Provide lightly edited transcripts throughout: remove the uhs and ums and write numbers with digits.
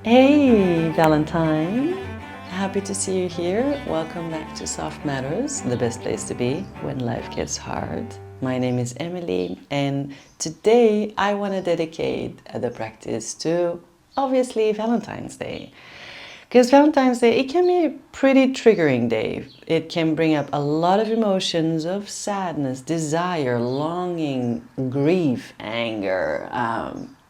Hey, Valentine. Happy to see you here. Welcome back to Soft Matters, the best place to be when life gets hard. My name is Emily, and today I want to dedicate the practice to obviously Valentine's Day. Because Valentine's Day, it can be a pretty triggering day. It can bring up a lot of emotions of sadness, desire, longing, grief, anger,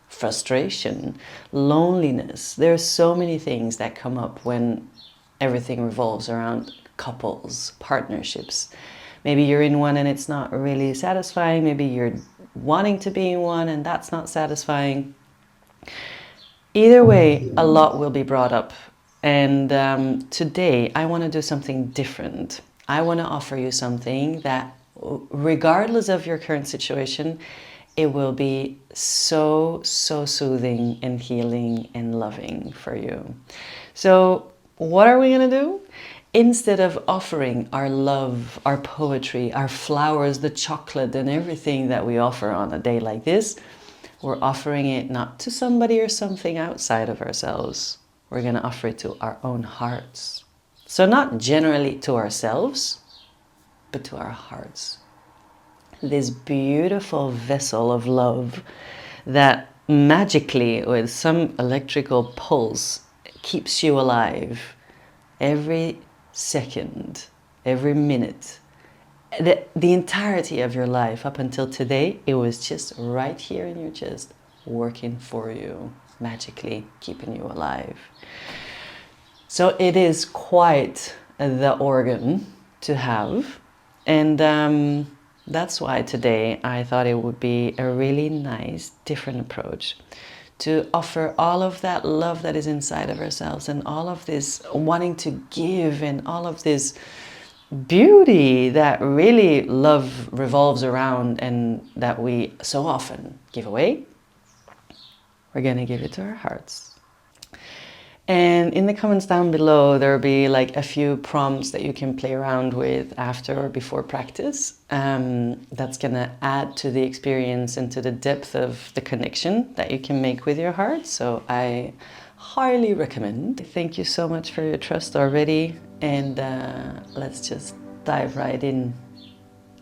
frustration, loneliness. There are so many things that come up when everything revolves around couples, partnerships. Maybe you're in one and it's not really satisfying. Maybe you're wanting to be in one and that's not satisfying. Either way, a lot will be brought up. And today I want to do something different. I want to offer you something that, regardless of your current situation, it will be so soothing and healing and loving for you. So what are we going to do? Instead of offering our love, our poetry, our flowers, the chocolate and everything that we offer on a day like this, we're offering it not to somebody or something outside of ourselves. We're going to offer it to our own hearts. So not generally to ourselves, but to our hearts. This beautiful vessel of love that magically, with some electrical pulse, keeps you alive every second, every minute. The entirety of your life up until today, it was just right here in your chest, working for you, magically keeping you alive. So it is quite the organ to have. And that's why today I thought it would be a really nice, different approach to offer all of that love that is inside of ourselves and all of this wanting to give and all of this beauty that really love revolves around and that we so often give away. We're going to give it to our hearts. And in the comments down below, there'll be like a few prompts that you can play around with after or before practice. That's going to add to the experience and to the depth of the connection that you can make with your heart. So I highly recommend. Thank you so much for your trust already. And let's just dive right in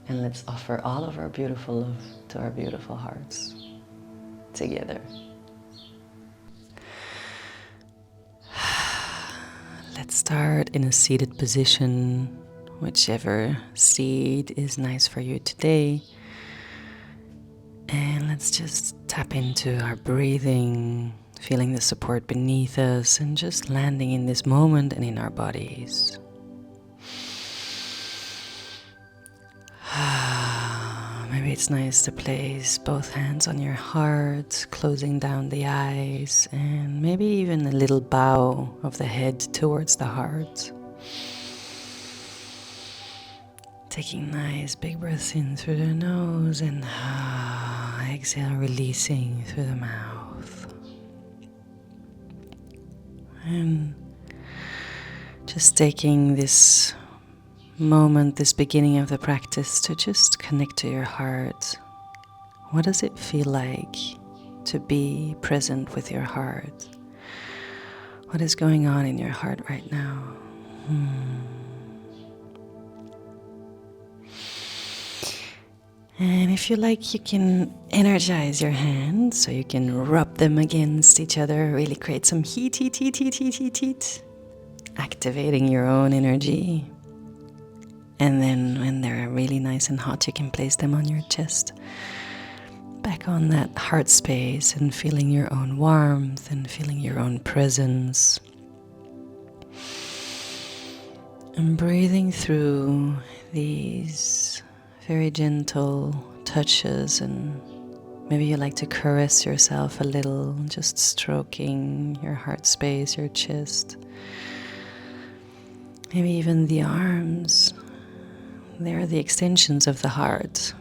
and let's offer all of our beautiful love to our beautiful hearts together. Let's start in a seated position, whichever seat is nice for you today. And let's just tap into our breathing, feeling the support beneath us and just landing in this moment and in our bodies. Maybe it's nice to place both hands on your heart, closing down the eyes, and maybe even a little bow of the head towards the heart. Taking nice big breaths in through the nose and exhale, releasing through the mouth. And just taking this moment, this beginning of the practice, to just connect to your heart. What does it feel like to be present with your heart? What is going on in your heart right now? And if you like, you can energize your hands so you can rub them against each other, really create some heat, activating your own energy. And then when they're really nice and hot, you can place them on your chest, back on that heart space, and feeling your own warmth and feeling your own presence. And breathing through these very gentle touches, and maybe you like to caress yourself a little, just stroking your heart space, your chest. Maybe even the arms. They are the extensions of the heart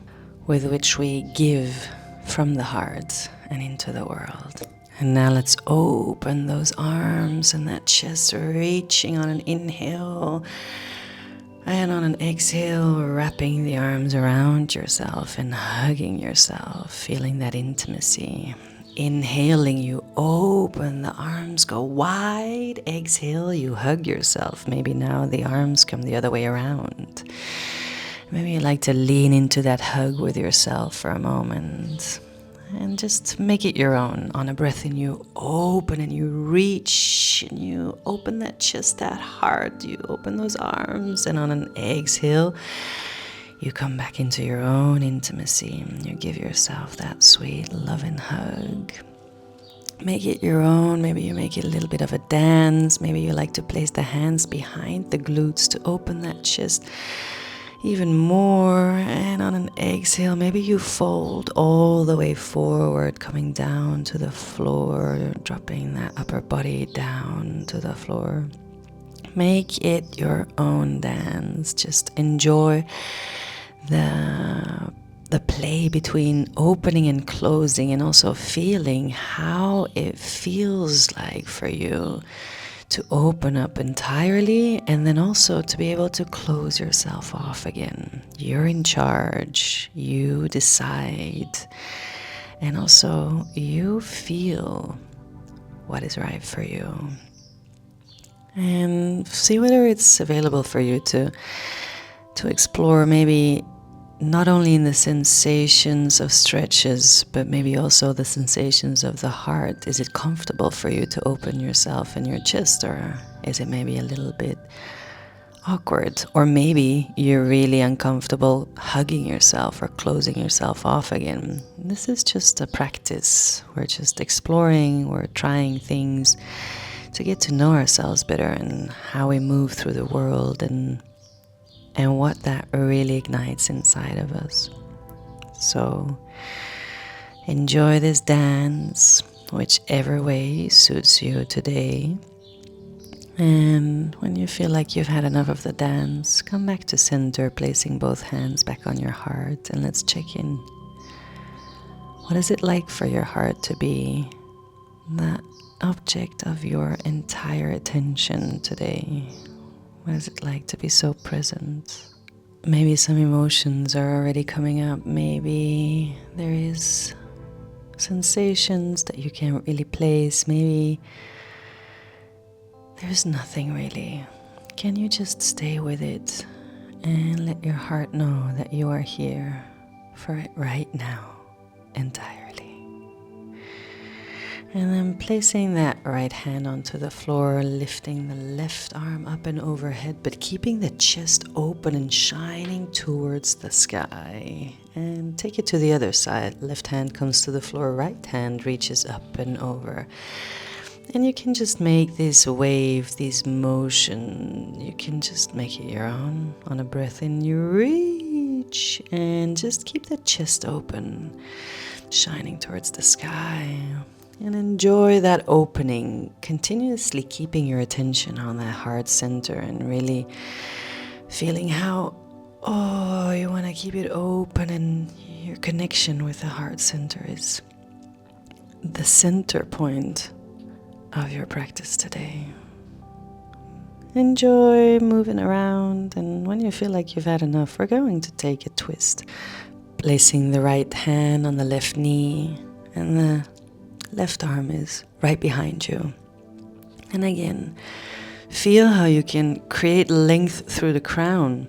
with which we give from the heart and into the world. And now let's open those arms and that chest, reaching on an inhale and on an exhale, wrapping the arms around yourself and hugging yourself, feeling that intimacy. Inhaling, you open, the arms go wide. Exhale, you hug yourself. Maybe now the arms come the other way around. Maybe you like to lean into that hug with yourself for a moment. And just make it your own. On a breath in, you open and you reach and you open that chest, that heart. You open those arms. And on an exhale, you come back into your own intimacy. You give yourself that sweet, loving hug. Make it your own. Maybe you make it a little bit of a dance. Maybe you like to place the hands behind the glutes to open that chest even more. And on an exhale, maybe you fold all the way forward, coming down to the floor, dropping that upper body down to the floor. Make it your own dance. Just enjoy the play between opening and closing, and also feeling how it feels like for you to open up entirely, and then also to be able to close yourself off again. You're in charge, you decide, and also you feel what is right for you. And see whether it's available for you to explore, maybe not only in the sensations of stretches, but maybe also the sensations of the heart. Is it comfortable for you to open yourself and your chest, or is it maybe a little bit awkward? Or maybe you're really uncomfortable hugging yourself or closing yourself off again. This is just a practice. We're just exploring, we're trying things to get to know ourselves better and how we move through the world and what that really ignites inside of us. So enjoy this dance, whichever way suits you today. And when you feel like you've had enough of the dance, come back to center, placing both hands back on your heart, and let's check in. What is it like for your heart to be that object of your entire attention today? What is it like to be so present? Maybe some emotions are already coming up. Maybe there is sensations that you can't really place. Maybe there's nothing really. Can you just stay with it and let your heart know that you are here for it right now, entirely? And then placing that right hand onto the floor, lifting the left arm up and overhead, but keeping the chest open and shining towards the sky. And take it to the other side. Left hand comes to the floor, right hand reaches up and over. And you can just make this wave, this motion, you can just make it your own. On a breath in, you reach and just keep the chest open, shining towards the sky. And enjoy that opening, continuously keeping your attention on that heart center and really feeling how, you want to keep it open, and your connection with the heart center is the center point of your practice today. Enjoy moving around, and when you feel like you've had enough, we're going to take a twist, placing the right hand on the left knee, and the left arm is right behind you. And again, feel how you can create length through the crown.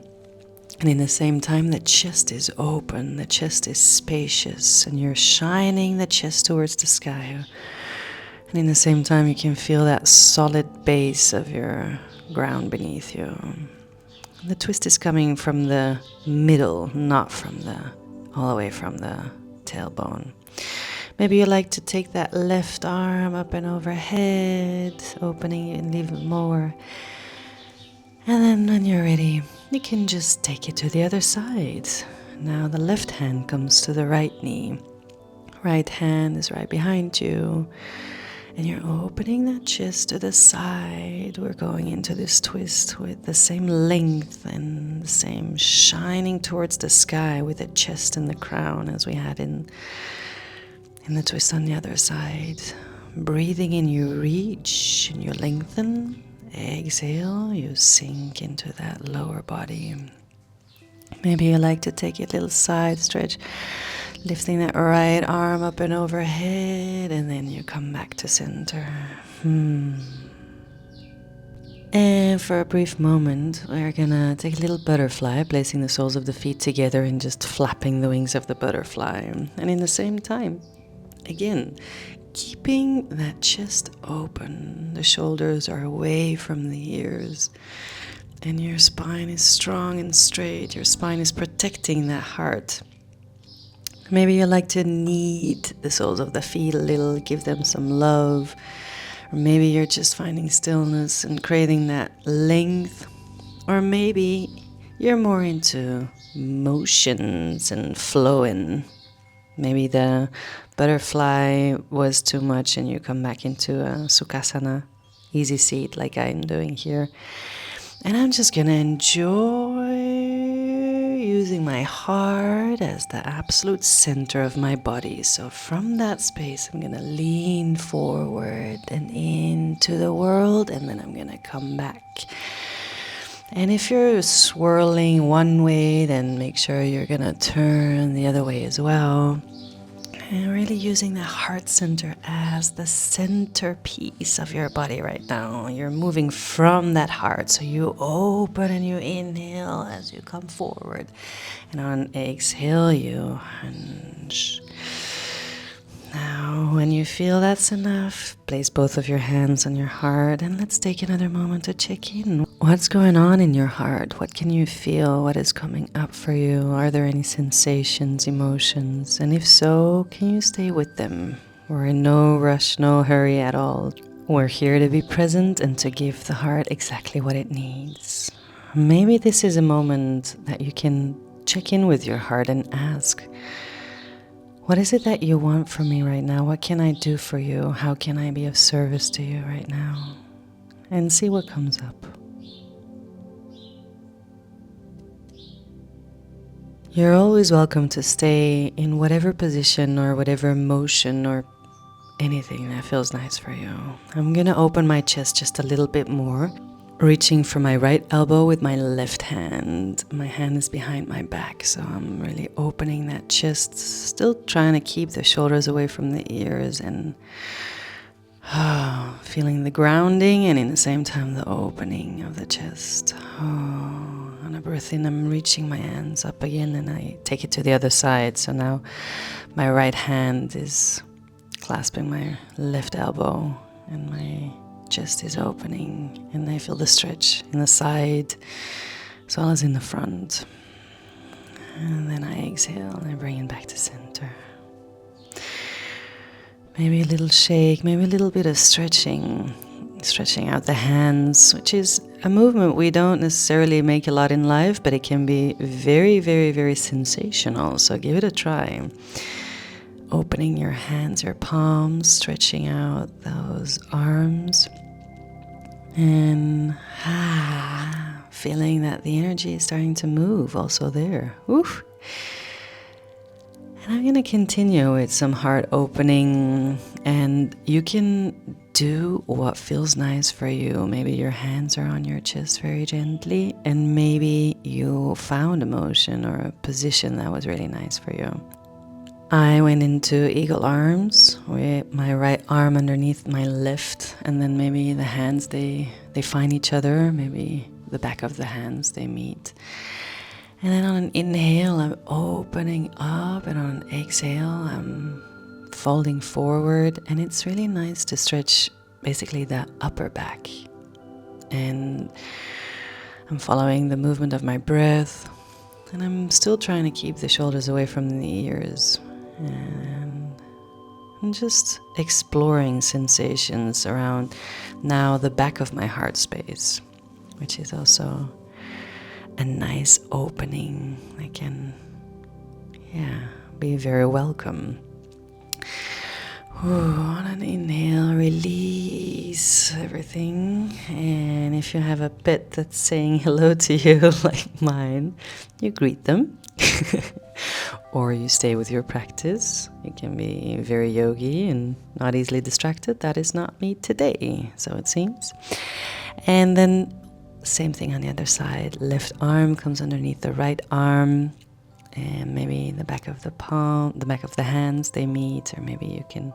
And in the same time, the chest is open, the chest is spacious, and you're shining the chest towards the sky. And in the same time, you can feel that solid base of your ground beneath you. The twist is coming from the middle, not from all the way from the tailbone. Maybe you like to take that left arm up and overhead, opening it even more. And then when you're ready, you can just take it to the other side. Now the left hand comes to the right knee. Right hand is right behind you. And you're opening that chest to the side. We're going into this twist with the same length and the same shining towards the sky with the chest and the crown as we had in the twist on the other side. Breathing in, you reach and you lengthen. Exhale, you sink into that lower body. Maybe you like to take a little side stretch, Lifting that right arm up and overhead, and then you come back to center. And for a brief moment, we're gonna take a little butterfly, placing the soles of the feet together and just flapping the wings of the butterfly. And in the same time, again, keeping that chest open. The shoulders are away from the ears. And your spine is strong and straight. Your spine is protecting that heart. Maybe you like to knead the soles of the feet a little, give them some love. Or maybe you're just finding stillness and craving that length. Or maybe you're more into motions and flowing. Maybe the butterfly was too much and you come back into a Sukhasana, easy seat like I'm doing here. And I'm just going to enjoy using my heart as the absolute center of my body. So from that space, I'm going to lean forward and into the world, and then I'm going to come back. And if you're swirling one way, then make sure you're going to turn the other way as well. And really using the heart center as the centerpiece of your body right now. You're moving from that heart. So you open and you inhale as you come forward. And on exhale, you hunch. Now, when you feel that's enough, place both of your hands on your heart and let's take another moment to check in. What's going on in your heart? What can you feel? What is coming up for you? Are there any sensations, emotions? And if so, can you stay with them? We're in no rush, no hurry at all. We're here to be present and to give the heart exactly what it needs. Maybe this is a moment that you can check in with your heart and ask, what is it that you want from me right now? What can I do for you? How can I be of service to you right now? And see what comes up. You're always welcome to stay in whatever position or whatever motion or anything that feels nice for you. I'm going to open my chest just a little bit more, reaching for my right elbow with my left hand. My hand is behind my back, so I'm really opening that chest, still trying to keep the shoulders away from the ears and feeling the grounding and in the same time the opening of the chest. On a breath in, I'm reaching my hands up again and I take it to the other side. So now my right hand is clasping my left elbow and my chest is opening and I feel the stretch in the side as well as in the front. And then I exhale and I bring it back to center. Maybe a little shake, maybe a little bit of stretching out the hands, which is a movement we don't necessarily make a lot in life, but it can be very, very, very sensational. So give it a try. Opening your hands, your palms, stretching out those arms, and feeling that the energy is starting to move also there. Oof. And I'm going to continue with some heart opening, and you can do what feels nice for you. Maybe your hands are on your chest very gently, and maybe you found a motion or a position that was really nice for you. I went into eagle arms with my right arm underneath my left, and then maybe the hands, they find each other, maybe the back of the hands, they meet. And then on an inhale, I'm opening up, and on an exhale, I'm folding forward. And it's really nice to stretch basically the upper back. And I'm following the movement of my breath. And I'm still trying to keep the shoulders away from the ears. And I'm just exploring sensations around now the back of my heart space, which is also a nice opening. I can, be very welcome. On an inhale, release everything. And if you have a pet that's saying hello to you like mine, you greet them. Or you stay with your practice. You can be very yogi and not easily distracted. That is not me today, so it seems. And then same thing on the other side. Left arm comes underneath the right arm. and maybe the back of the palm, the back of the hands, they meet, or maybe you can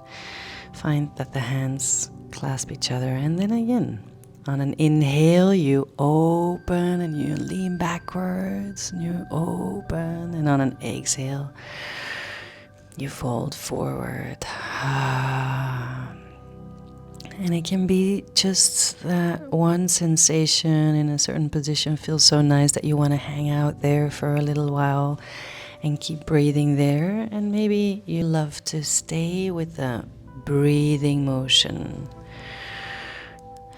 find that the hands clasp each other. And then again, on an inhale, you open and you lean backwards and you open, and on an exhale, you fold forward. And it can be just that one sensation in a certain position feels so nice that you want to hang out there for a little while and keep breathing there. And maybe you love to stay with the breathing motion.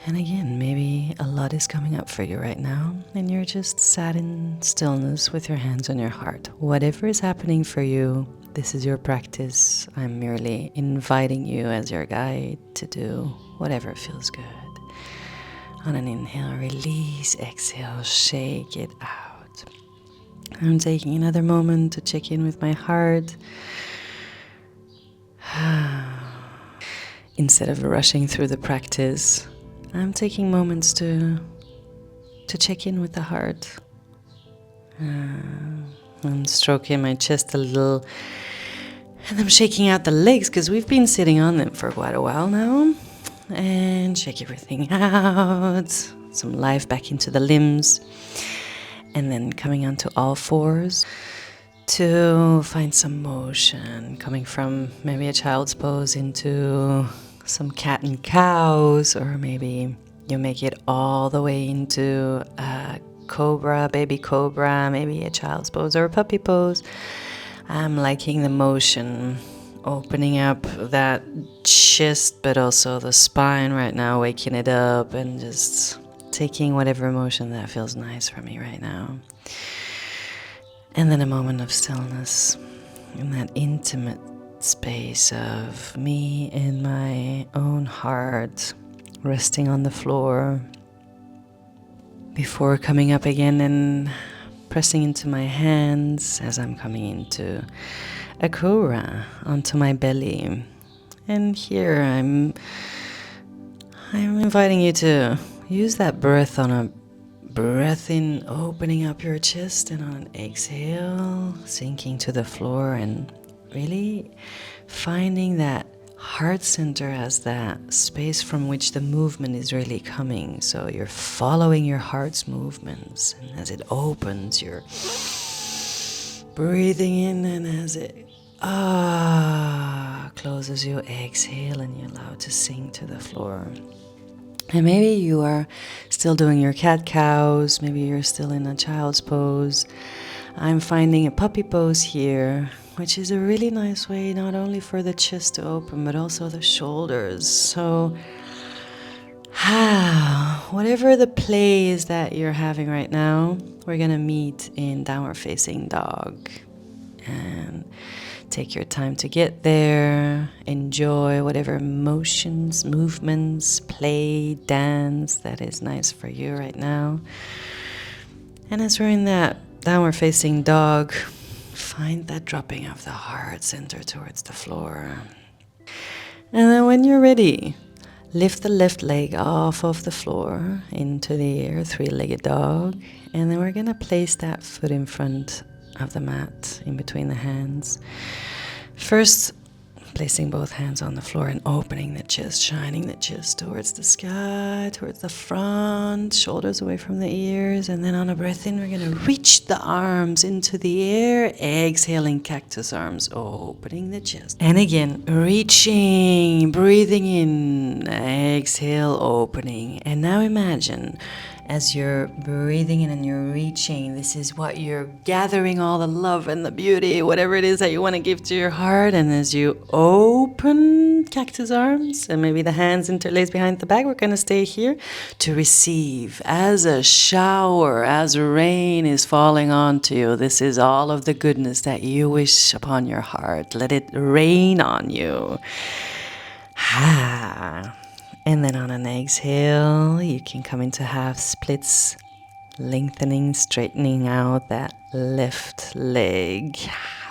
And again, maybe a lot is coming up for you right now, and you're just sat in stillness with your hands on your heart. Whatever is happening for you, this is your practice. I'm merely inviting you as your guide to do whatever feels good. On an inhale, release, exhale, shake it out. I'm taking another moment to check in with my heart. Instead of rushing through the practice, I'm taking moments to check in with the heart. I'm stroking my chest a little, and I'm shaking out the legs because we've been sitting on them for quite a while now. And shake everything out, some life back into the limbs, and then coming onto all fours to find some motion, coming from maybe a child's pose into some cat and cows, or maybe you make it all the way into a cobra, baby cobra, maybe a child's pose or a puppy pose. I'm liking the motion, opening up that chest, but also the spine right now, waking it up and just taking whatever emotion that feels nice for me right now. And then a moment of stillness in that intimate space of me and my own heart resting on the floor before coming up again and pressing into my hands as I'm coming into a cobra onto my belly. And here I'm inviting you to use that breath on a breath in, opening up your chest, and on an exhale, sinking to the floor and really finding that heart center as that space from which the movement is really coming. So you're following your heart's movements, and as it opens, you're breathing in, and as it closes, you exhale and you allow it to sink to the floor. And maybe you are still doing your cat-cows, maybe you're still in a child's pose. I'm finding a puppy pose here, which is a really nice way not only for the chest to open, but also the shoulders. So, whatever the play is that you're having right now, we're gonna meet in downward facing dog. And take your time to get there. Enjoy whatever motions, movements, play, dance that is nice for you right now. And as we're in that downward facing dog, find that dropping of the heart center towards the floor. And then when you're ready, lift the left leg off of the floor into the air, three-legged dog. And then we're gonna place that foot in front of the mat, in between the hands. First, placing both hands on the floor and opening the chest, shining the chest towards the sky, towards the front, shoulders away from the ears. And then on a breath in, we're going to reach the arms into the air, exhaling cactus arms, opening the chest. And again, reaching, breathing in, exhale, opening. And now imagine, as you're breathing in and you're reaching, this is what you're gathering, all the love and the beauty, whatever it is that you want to give to your heart. And as you open cactus arms and maybe the hands interlace behind the back, we're going to stay here to receive as a shower, as rain is falling onto you. This is all of the goodness that you wish upon your heart. Let it rain on you. And then on an exhale, you can come into half splits, lengthening, straightening out that left leg.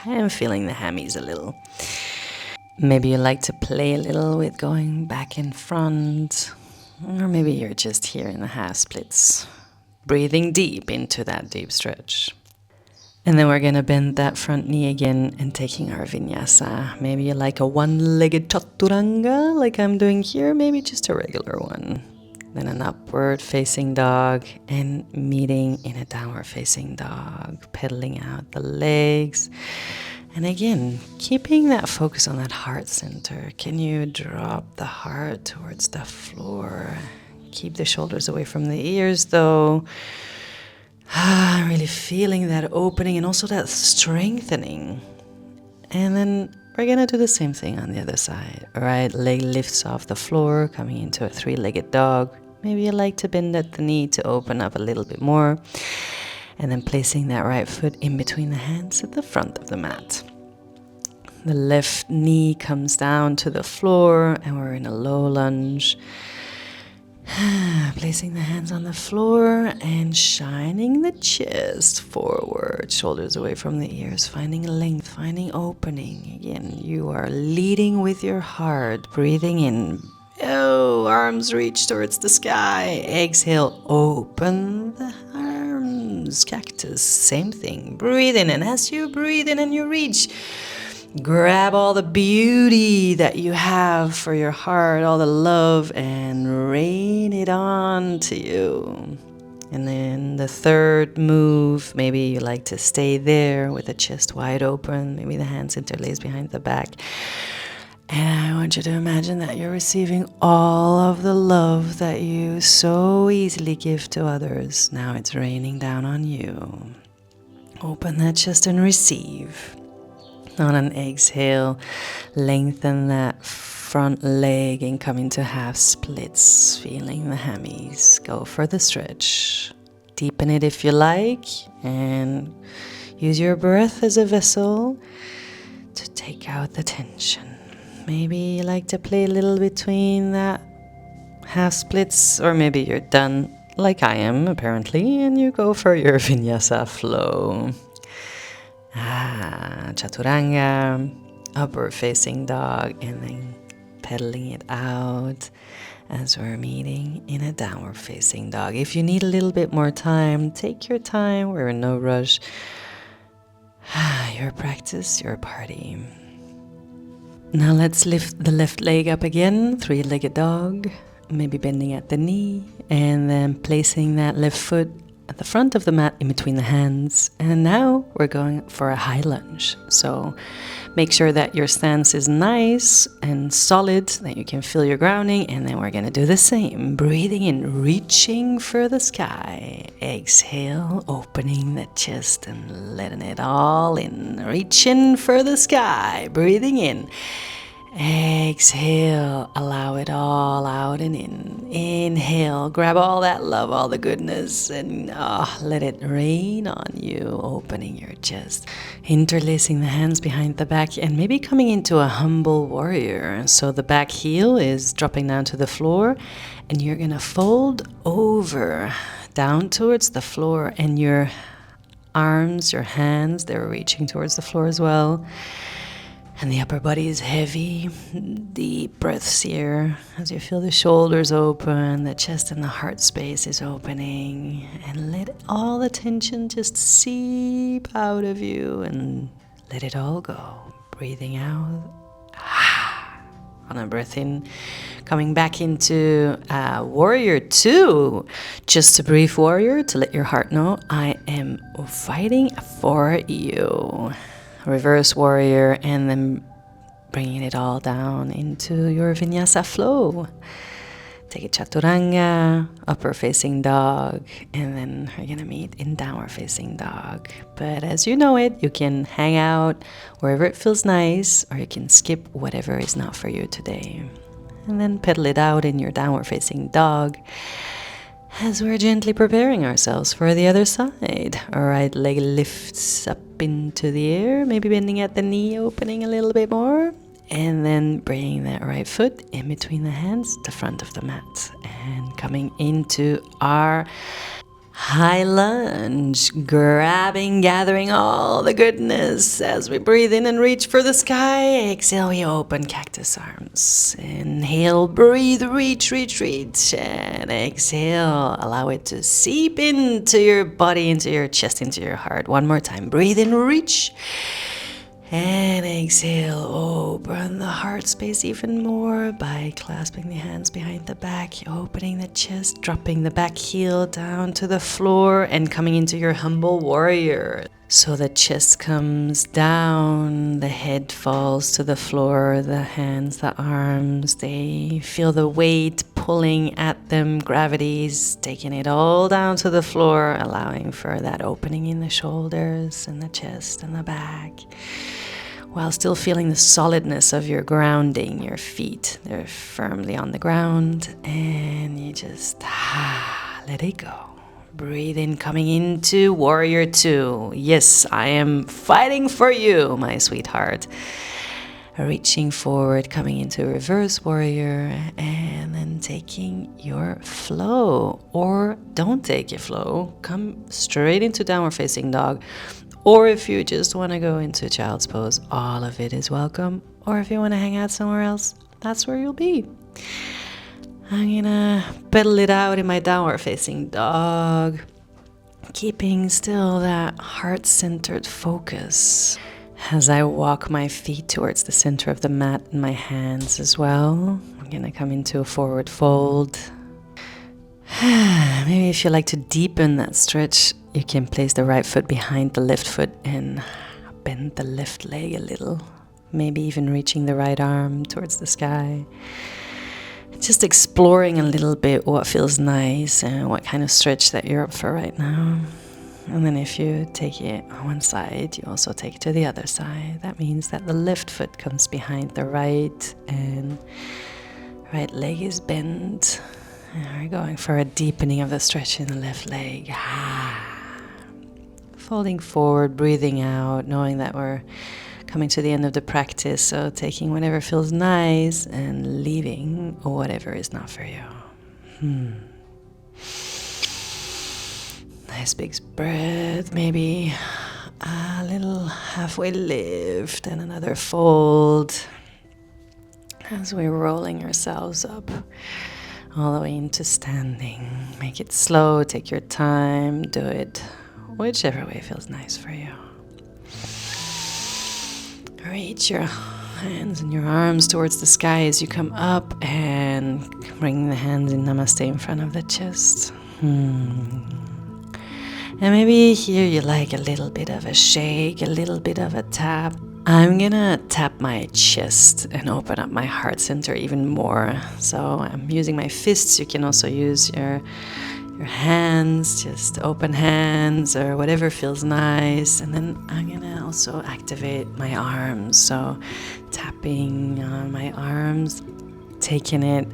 I'm feeling the hammies a little. Maybe you like to play a little with going back in front, or maybe you're just here in the half splits, breathing deep into that deep stretch. And then we're gonna bend that front knee again and taking our vinyasa. Maybe like a one-legged chaturanga like I'm doing here, maybe just a regular one. Then an upward facing dog and meeting in a downward facing dog, pedaling out the legs. And again, keeping that focus on that heart center. Can you drop the heart towards the floor? Keep the shoulders away from the ears though. Really feeling that opening and also that strengthening. And then we're gonna do the same thing on the other side. Right leg lifts off the floor, coming into a three-legged dog. Maybe you like to bend at the knee to open up a little bit more. And then placing that right foot in between the hands at the front of the mat. The left knee comes down to the floor and we're in a low lunge. Placing the hands on the floor and shining the chest forward, shoulders away from the ears, finding length, finding opening. Again, you are leading with your heart, breathing in. Oh, arms reach towards the sky. Exhale, open the arms. Cactus, same thing. Breathe in, and as you breathe in and you reach, grab all the beauty that you have for your heart, all the love, and rain it on to you. And then the third move, maybe you like to stay there with the chest wide open, maybe the hands interlaced behind the back. And I want you to imagine that you're receiving all of the love that you so easily give to others. Now it's raining down on you. Open that chest and receive. On an exhale, lengthen that front leg and come into half splits, feeling the hammies. Go for the stretch. Deepen it if you like, and use your breath as a vessel to take out the tension. Maybe you like to play a little between that half splits, or maybe you're done like I am apparently, and you go for your vinyasa flow. Chaturanga, upward facing dog, and then pedaling it out as we're meeting in a downward facing dog. If you need a little bit more time, take your time. We're in no rush. Your practice, your party. Now let's lift the left leg up again, three-legged dog, maybe bending at the knee, and then placing that left foot at the front of the mat in between the hands. And now we're going for a high lunge. So make sure that your stance is nice and solid, that you can feel your grounding. And then we're going to do the same. Breathing in, reaching for the sky. Exhale, opening the chest and letting it all in. Reaching for the sky. Breathing in. Exhale, allow it all out and in. Inhale, grab all that love, all the goodness, and let it rain on you, opening your chest. Interlacing the hands behind the back and maybe coming into a humble warrior. So the back heel is dropping down to the floor and you're going to fold over down towards the floor, and your arms, your hands, they're reaching towards the floor as well. And the upper body is heavy. Deep breaths here as you feel the shoulders open, the chest and the heart space is opening. And let all the tension just seep out of you and let it all go. Breathing out. On a breath in, coming back into warrior 2. Just a brief warrior to let your heart know I am fighting for you. Reverse warrior, and then bringing it all down into your vinyasa flow. Take a chaturanga, upper facing dog, and then we're gonna meet in downward facing dog. But as you know it, you can hang out wherever it feels nice, or you can skip whatever is not for you today. And then pedal it out in your downward facing dog as we're gently preparing ourselves for the other side. All right, leg lifts up into the air, maybe bending at the knee, opening a little bit more, and then bringing that right foot in between the hands, the front of the mat, and coming into our High lunge, gathering all the goodness as we breathe in and reach for the sky. Exhale, we open cactus arms. Inhale, breathe, reach. And exhale, allow it to seep into your body, into your chest, into your heart. One more time, breathe in, reach. And exhale, open the heart space even more by clasping the hands behind the back, opening the chest, dropping the back heel down to the floor and coming into your humble warrior. So the chest comes down, the head falls to the floor, the hands, the arms, they feel the weight pulling at them, gravity's taking it all down to the floor, allowing for that opening in the shoulders and the chest and the back, while still feeling the solidness of your grounding, your feet. They're firmly on the ground, and you just let it go. Breathe in, coming into warrior two. Yes, I am fighting for you, my sweetheart. Reaching forward, coming into reverse warrior, and then taking your flow. Or don't take your flow, come straight into downward facing dog. Or if you just want to go into child's pose, all of it is welcome. Or if you want to hang out somewhere else, that's where you'll be. I'm gonna pedal it out in my downward facing dog, keeping still that heart-centered focus as I walk my feet towards the center of the mat and my hands as well. I'm gonna come into a forward fold. Maybe if you like to deepen that stretch, you can place the right foot behind the left foot and bend the left leg a little. Maybe even reaching the right arm towards the sky. Just exploring a little bit what feels nice and what kind of stretch that you're up for right now. And then if you take it on one side, you also take it to the other side. That means that the left foot comes behind the right and right leg is bent. And we're going for a deepening of the stretch in the left leg. Folding forward, breathing out, knowing that we're coming to the end of the practice, so taking whatever feels nice and leaving whatever is not for you. Nice big breath, maybe a little halfway lift and another fold as we're rolling ourselves up all the way into standing. Make it slow, take your time, do it whichever way feels nice for you. Reach your hands and your arms towards the sky as you come up and bring the hands in Namaste in front of the chest. And maybe here you like a little bit of a shake, a little bit of a tap. I'm gonna tap my chest and open up my heart center even more. So I'm using my fists. You can also use your hands, just open hands or whatever feels nice. And then I'm gonna also activate my arms. So tapping on my arms, taking it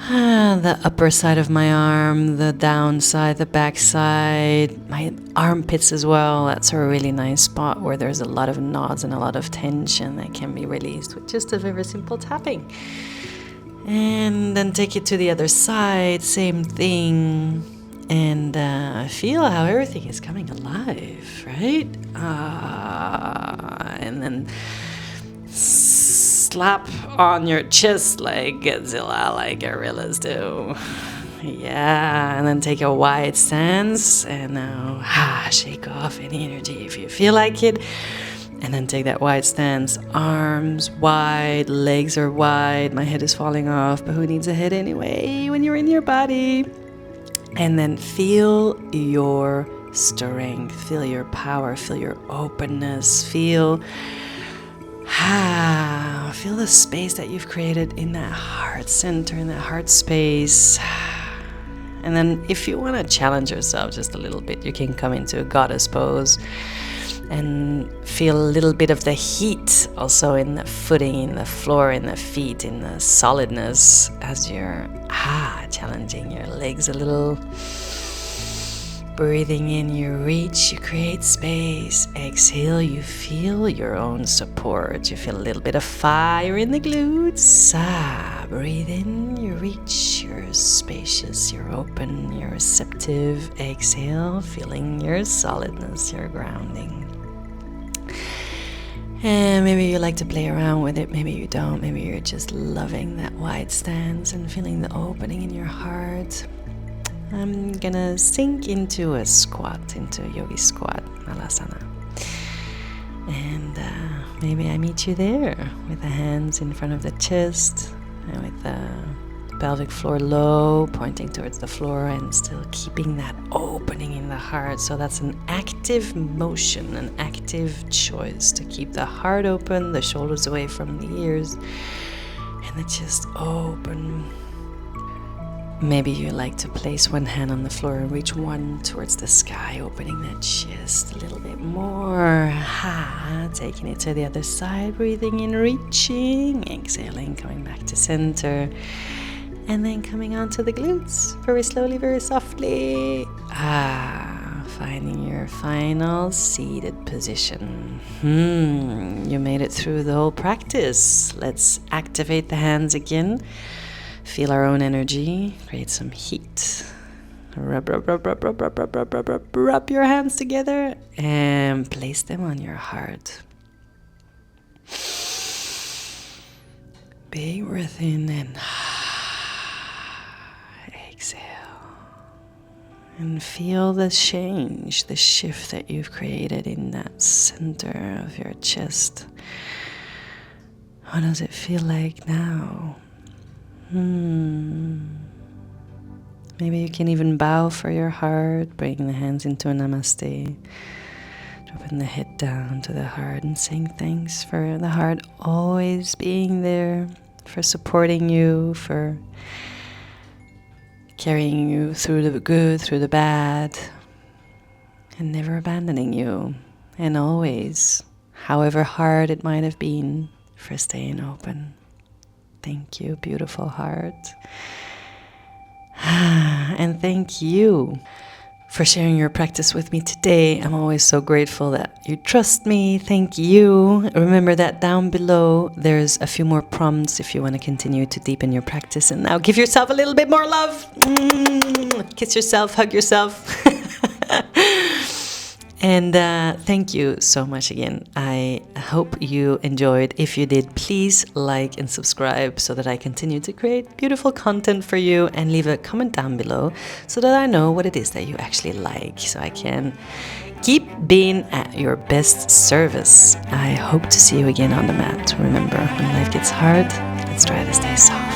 the upper side of my arm, the down side, the back side, my armpits as well. That's a really nice spot where there's a lot of knots and a lot of tension that can be released with just a very simple tapping. And then take it to the other side, same thing. And feel how everything is coming alive, right? And then slap on your chest like Godzilla, like gorillas do. Yeah, and then take a wide stance and now shake off any energy if you feel like it. And then take that wide stance, arms wide, legs are wide, my head is falling off, but who needs a head anyway when you're in your body? And then feel your strength, feel your power, feel your openness, feel the space that you've created in that heart center, in that heart space. And then if you want to challenge yourself just a little bit, you can come into a goddess pose and feel a little bit of the heat also in the footing, in the floor, in the feet, in the solidness as you're challenging your legs a little. Breathing in, you reach, you create space. Exhale, you feel your own support. You feel a little bit of fire in the glutes. Breathe in, you reach, you're spacious, you're open, you're receptive. Exhale, feeling your solidness, your grounding. And maybe you like to play around with it, maybe you don't. Maybe you're just loving that wide stance and feeling the opening in your heart. I'm gonna sink into a squat, into a yogi squat, malasana. And maybe I meet you there with the hands in front of the chest and with the pelvic floor low, pointing towards the floor and still keeping that opening in the heart. So that's an active motion, an active choice to keep the heart open, the shoulders away from the ears, and the chest open. Maybe you like to place one hand on the floor and reach one towards the sky, opening that chest a little bit more. Taking it to the other side, breathing in, reaching, exhaling, coming back to center. And then coming onto the glutes, very slowly, very softly. Finding your final seated position. You made it through the whole practice. Let's activate the hands again. Feel our own energy, create some heat. Rub your hands together and place them on your heart. Big breath in and exhale. And feel the change, the shift that you've created in that center of your chest. What does it feel like now? Maybe you can even bow for your heart, bringing the hands into a namaste. Dropping the head down to the heart and saying thanks for the heart always being there, for supporting you, for carrying you through the good, through the bad, and never abandoning you. And always, however hard it might have been, for staying open. Thank you, beautiful heart. And thank you for sharing your practice with me today. I'm always so grateful that you trust me. Thank you. Remember that down below, there's a few more prompts if you want to continue to deepen your practice. And now give yourself a little bit more love. Kiss yourself, hug yourself. And thank you so much again. I hope you enjoyed. If you did, please like and subscribe so that I continue to create beautiful content for you, and leave a comment down below so that I know what it is that you actually like, so I can keep being at your best service. I hope to see you again on the mat. Remember, when life gets hard, let's try to stay soft.